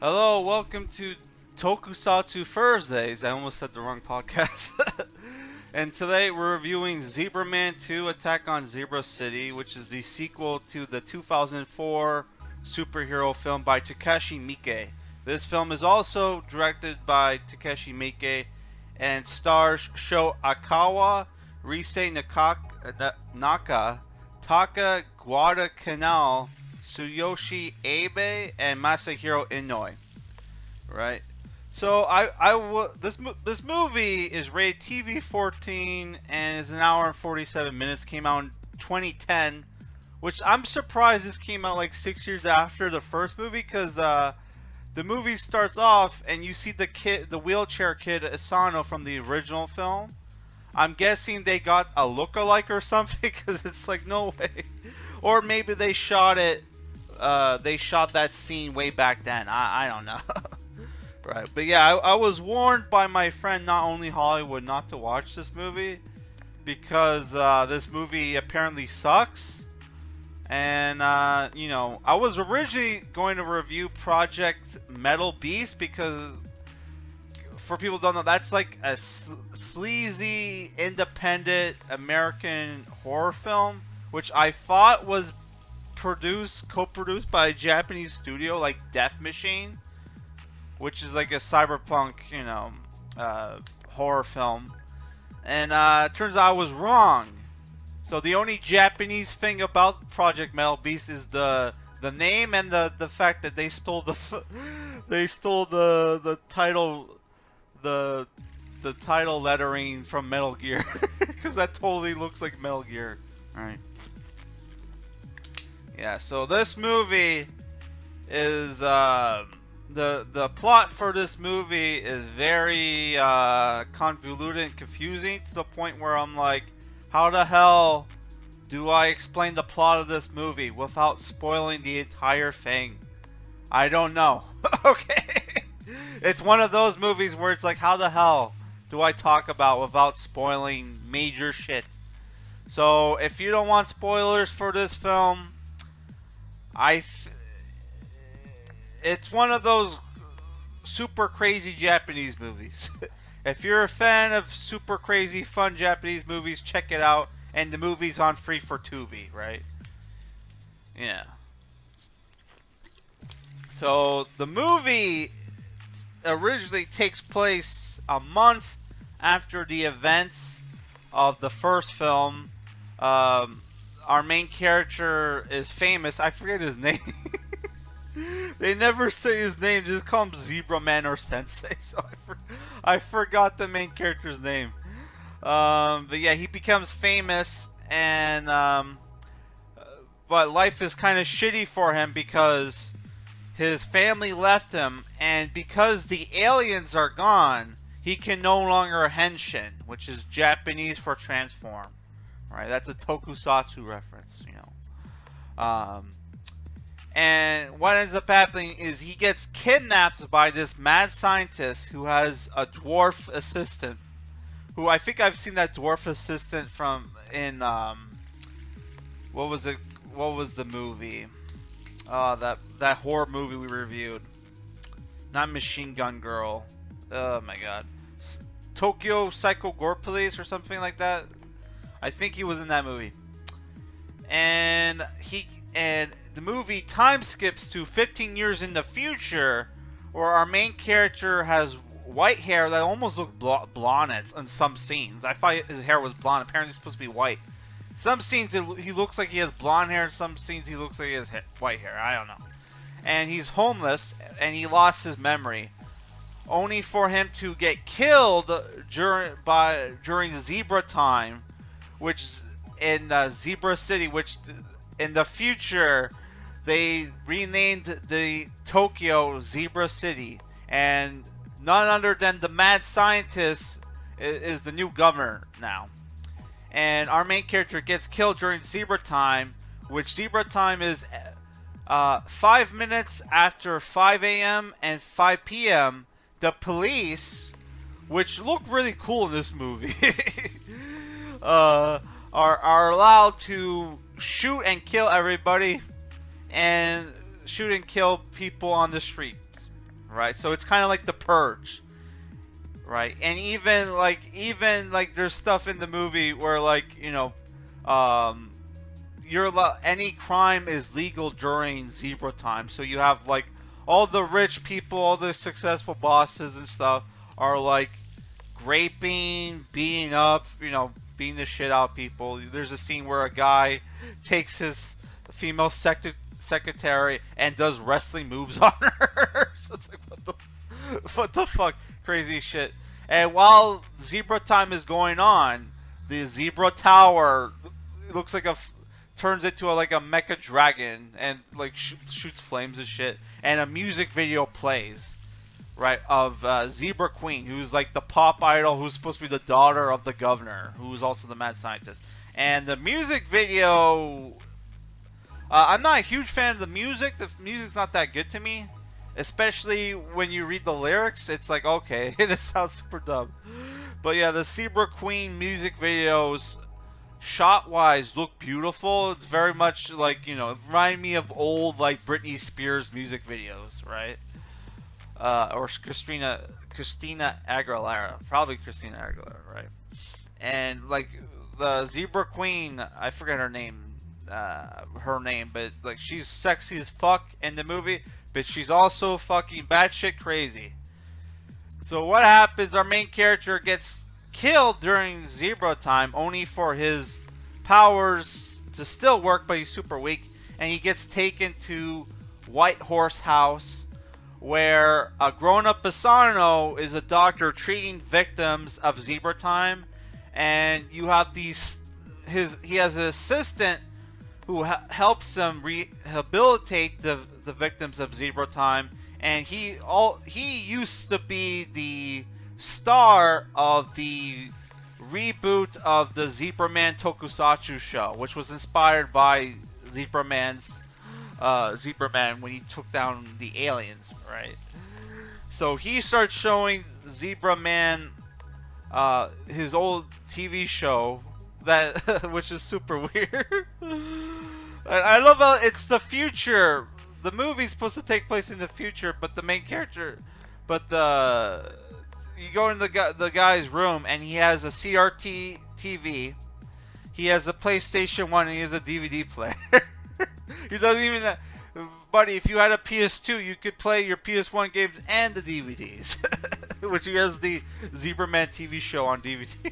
Hello, welcome to Tokusatsu Thursdays. I almost said the wrong podcast. And today we're reviewing Zebraman 2 Attack on Zebra City, which is the sequel to the 2004 superhero film by Takashi Miike. This film is also directed by Takashi Miike and stars Sho Aikawa, Rissa Naka, Taka Guadalcanal, Tsuyoshi Abe, and Masahiro Inoue. Right. So this movie is rated TV 14 and is an hour and 47 minutes. Came out in 2010, which I'm surprised this came out like 6 years after the first movie, because the movie starts off and you see the wheelchair kid Asano from the original film. I'm guessing they got a lookalike or something, because it's like, no way. Or maybe they shot it. They shot that scene way back then. I don't know. Right, but yeah, I was warned by my friend Not Only Hollywood not to watch this movie because this movie apparently sucks. And you know, I was originally going to review Project Metal Beast because, for people who don't know, that's like a sleazy, independent American horror film, which I thought was co-produced by a Japanese studio like Death Machine, which is like a cyberpunk, you know, horror film. And turns out I was wrong. So the only Japanese thing about Project Metal Beast is the name and the fact that they stole the title lettering from Metal Gear, because that totally looks like Metal Gear. All right. Yeah. So this movie is the plot for this movie is very convoluted and confusing, to the point where I'm like, how the hell do I explain the plot of this movie without spoiling the entire thing? I don't know. Okay. It's one of those movies where it's like, how the hell do I talk about without spoiling major shit? So if you don't want spoilers for this film, it's one of those super crazy Japanese movies. If you're a fan of super crazy fun Japanese movies, check it out. And the movie's on free for Tubi, right? Yeah. So the movie originally takes place a month after the events of the first film. Our main character is famous. I forget his name. They never say his name, just call him Zebraman or Sensei. So I forgot the main character's name. But yeah, he becomes famous, and but life is kind of shitty for him because his family left him, and because the aliens are gone, he can no longer henshin, which is Japanese for transform. Right? That's a Tokusatsu reference, you know. And what ends up happening is he gets kidnapped by this mad scientist who has a dwarf assistant. Who I think I've seen that dwarf assistant in what was it? What was the movie? That horror movie we reviewed. Not Machine Gun Girl. Oh my god. Tokyo Psycho Gore Police or something like that. I think he was in that movie. And the movie time skips to 15 years in the future, where our main character has white hair that almost looked blonde in some scenes. I thought his hair was blonde. Apparently it's supposed to be white. Some scenes he looks like he has blonde hair. Some scenes he looks like he has white hair. I don't know. And he's homeless, and he lost his memory, only for him to get killed during Zebra time, which in Zebra City, which in the future they renamed the Tokyo Zebra City, and none other than the mad scientist is the new governor now. And our main character gets killed during Zebra time, which Zebra time is 5 minutes after 5 a.m. and 5 p.m. The police, which look really cool in this movie, are allowed to shoot and kill everybody and shoot and kill people on the streets. right? So it's kind of like The Purge, right? And even like there's stuff in the movie where like um, any crime is legal during zebra time. So you have like all the rich people, all the successful bosses and stuff are like raping, beating up, beating the shit out of people. There's a scene where a guy takes his female secretary and does wrestling moves on her. So it's like, what the fuck, crazy shit. And while zebra time is going on, the zebra tower looks like turns into like a mecha dragon and like shoots flames and shit. And a music video plays, right, of Zebra Queen, who's like the pop idol, who's supposed to be the daughter of the governor, who's also the mad scientist. And the music video, I'm not a huge fan of the music. The music's not that good to me, especially when you read the lyrics. It's like, okay, this sounds super dumb. But yeah, the Zebra Queen music videos, shot-wise, look beautiful. It's very much like, remind me of old like Britney Spears music videos, right? Or Christina Aguilera, probably Christina Aguilera, right? And like the Zebra Queen, I forget her name, but like she's sexy as fuck in the movie, but she's also fucking batshit crazy. So what happens? Our main character gets killed during zebra time, only for his powers to still work, but he's super weak, and he gets taken to White Horse House, where a grown-up Basano is a doctor treating victims of zebra time, and you have he has an assistant who helps him rehabilitate the victims of zebra time, and he used to be the star of the reboot of the Zebraman Tokusatsu show, which was inspired by Zebraman when he took down the aliens, right? So he starts showing Zebraman his old TV show that which is super weird. I love how it's the future. The movie's supposed to take place in the future, but the main character, you go in the guy's room and he has a CRT TV, he has a PlayStation 1, and he has a DVD player. He doesn't even, buddy, if you had a PS2, you could play your PS1 games and the DVDs. Which he has the Zebraman TV show on DVD.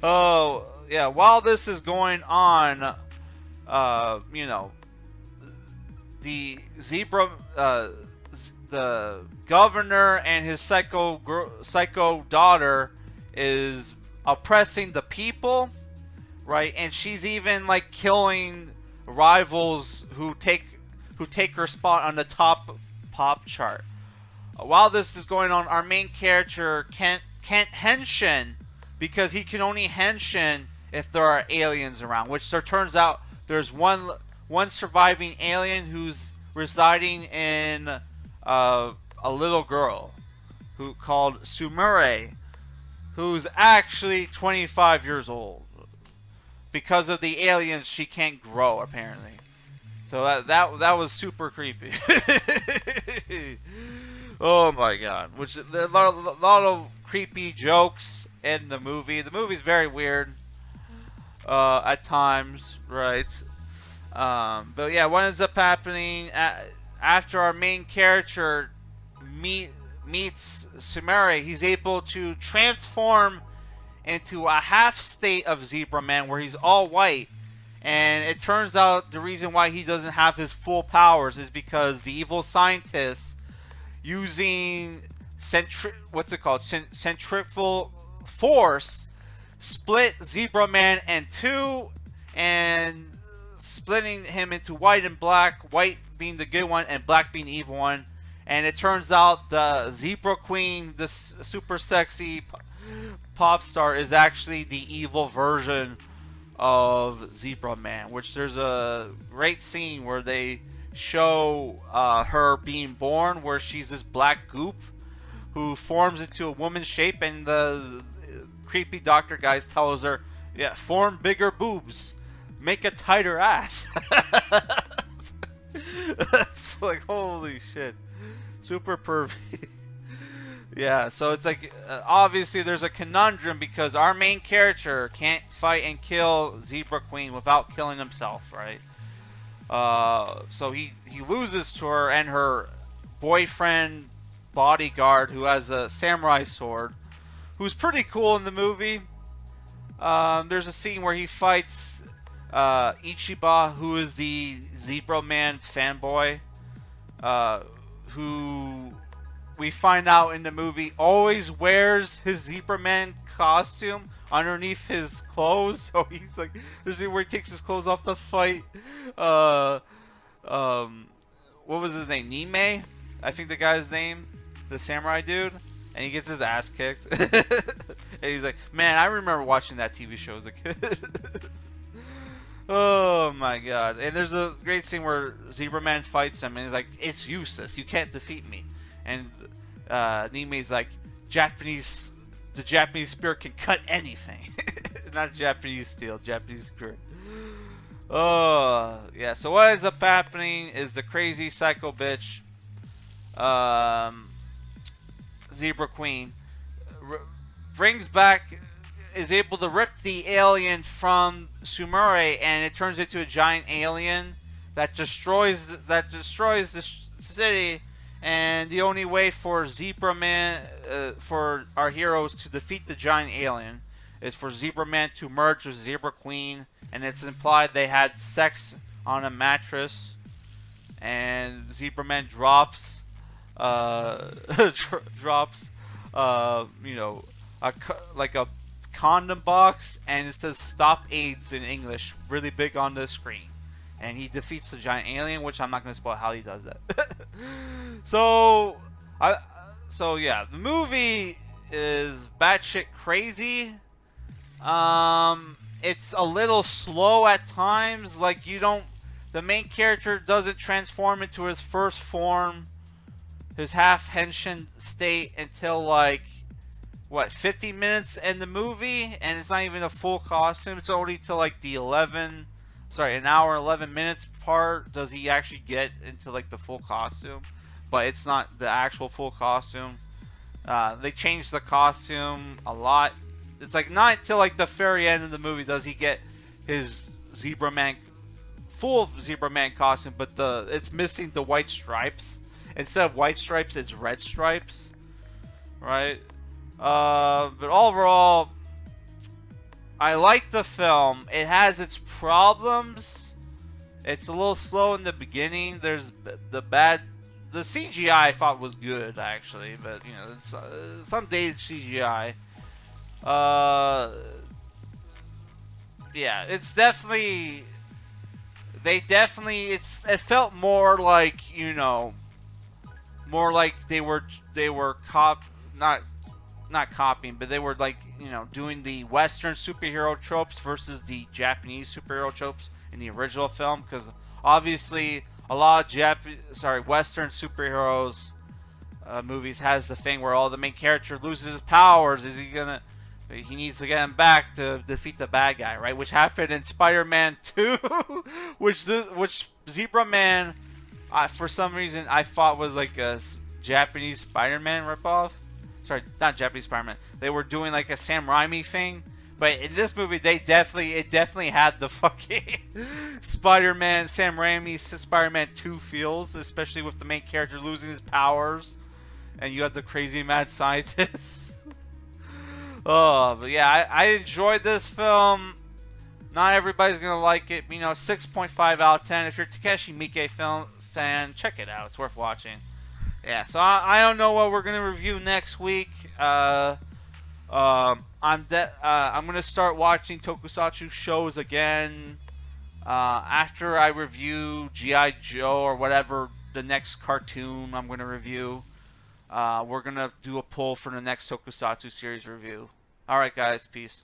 Oh, yeah, while this is going on, the the governor and his psycho daughter is oppressing the people, right? And she's even like killing rivals who take her spot on the top pop chart. While this is going on, our main character can't henshin, because he can only henshin if there are aliens around, which there turns out there's one surviving alien who's residing in a little girl called Sumire, who's actually 25 years old. Because of the aliens, she can't grow, apparently. So that was super creepy. Oh my god! Which there are a lot of creepy jokes in the movie. The movie's very weird at times, right? But yeah, what ends up happening after our main character meets Sumire, he's able to transform into a half state of Zebraman where he's all white. And it turns out the reason why he doesn't have his full powers is because the evil scientists, using centrifugal force, split Zebraman in two, and splitting him into white and black, white being the good one and black being the evil one. And it turns out the Zebra Queen, the super sexy pop star, is actually the evil version of Zebraman, which there's a great scene where they show her being born, where she's this black goop who forms into a woman's shape, and the creepy doctor guys tells her, yeah, form bigger boobs, make a tighter ass. It's like, holy shit. Super pervy. Yeah, so it's like obviously there's a conundrum because our main character can't fight and kill Zebra Queen without killing himself, right? So he loses to her and her boyfriend bodyguard who has a samurai sword, who's pretty cool in the movie. There's a scene where he fights Ichiba, who is the Zebraman's fanboy, who we find out in the movie always wears his Zebraman costume underneath his clothes. So he's like, there's a where he takes his clothes off to fight. Uh, what was his name? Nime, I think the guy's name, the samurai dude, and he gets his ass kicked. And he's like, man, I remember watching that TV show as a kid. Oh my god. And there's a great scene where Zebraman fights him and he's like, it's useless, you can't defeat me. And Nime's like, the Japanese spirit can cut anything. Not Japanese steel, Japanese spirit. Oh, yeah. So what ends up happening is the crazy psycho bitch, Zebra Queen, brings back, is able to rip the alien from Sumire, and it turns into a giant alien that destroys the city. And the only way for Zebraman, for our heroes to defeat the giant alien, is for Zebraman to merge with Zebra Queen, and it's implied they had sex on a mattress, and Zebraman drops, you know, like a condom box, and it says "Stop AIDS" in English, really big on the screen. And he defeats the giant alien, which I'm not going to spoil how he does that. So yeah, the movie is batshit crazy. It's a little slow at times. Like the main character doesn't transform into his first form, his half henshin state, until like 50 minutes in the movie, and it's not even a full costume. It's only till like the an hour 11 minutes part does he actually get into like the full costume, but it's not the actual full costume. They changed the costume a lot. It's like not until like the very end of the movie does he get his full Zebraman costume, but it's missing the white stripes. Instead of white stripes, it's red stripes, right? But overall, I like the film. It has its problems. It's a little slow in the beginning. There's the CGI I thought was good actually, but you know, it's some dated CGI. Yeah, it's definitely. It felt more like, you know, more like they were not copying, but they were like, you know, doing the Western superhero tropes versus the Japanese superhero tropes in the original film, because obviously a lot of Western superheroes movies has the thing where all the main character loses his powers. He needs to get him back to defeat the bad guy, right? Which happened in Spider-Man 2, which Zebraman, for some reason, I thought was like a Japanese Spider-Man ripoff. Sorry, not Japanese Spider-Man. They were doing like a Sam Raimi thing, but in this movie, it definitely had the fucking Spider-Man, Sam Raimi's Spider-Man 2 feels, especially with the main character losing his powers, and you have the crazy mad scientist. Oh, but yeah, I enjoyed this film. Not everybody's gonna like it. You know, 6.5 out of 10. If you're a Takashi Miike film fan, check it out. It's worth watching. Yeah, so I don't know what we're gonna review next week. I'm gonna start watching Tokusatsu shows again after I review G.I. Joe or whatever the next cartoon I'm gonna review. We're gonna do a poll for the next Tokusatsu series review. Alright guys, peace.